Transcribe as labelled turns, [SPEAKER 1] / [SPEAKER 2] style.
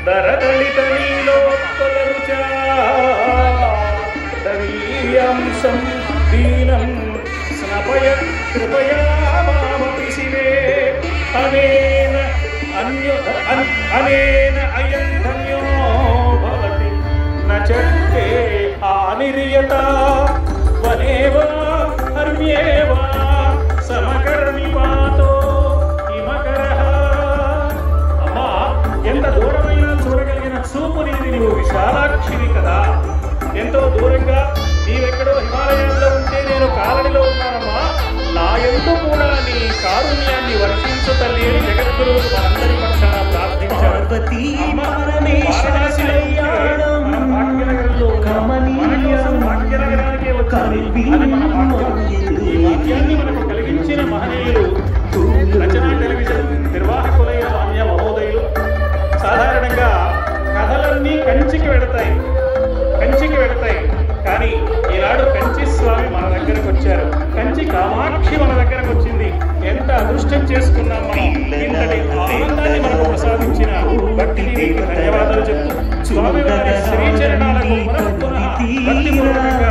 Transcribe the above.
[SPEAKER 1] దరదళిత నీలోత్పలరుచాంశం దీనం స్నపయ కృపయా మామపి శివే అనేన అయం ధన్యో భవతి నచే ఆనిర్యత వనేవా హర్మ్యేవా సమకర్మి పాతో హిమకరః. అమ్మా, ఎంత దూరమైన చూడగలిగిన చూపు నీది, నువ్వు విశాలాక్షివి కదా. ఎంతో దూరంగా నీవెక్కడో హిమాలయాల్లో ఉంటే నేను కాలడిలో ఉన్నానమ్మా. నా ఎందు కూడా నీ కారుణ్యాన్ని వర్షించు తల్లి అని జగద్గురువు మనందరి పక్షాన ప్రార్థించారు. భాగ్యనగరానికి ఈ వాక్యాన్ని మనకు కలిగించిన మహనీయులు రచనా టెలివిజన్ నిర్వాహకులైన మాన్య మహోదయులు. సాధారణంగా కథలన్నీ కంచికి వెళతాయి, కానీ ఈనాడు కంచి స్వామి మన దగ్గరకు వచ్చారు. కంచి కామాక్షి మన దగ్గరకు వచ్చింది. ఎంత అదృష్టం చేసుకున్నాం మనం. ఇంతటి ఆనందాన్ని మనకు ప్రసాదించిన భక్తికి ధన్యవాదాలు చెప్తూ స్వామి వారి శ్రీచరణాలకు భక్తిపూర్వకంగా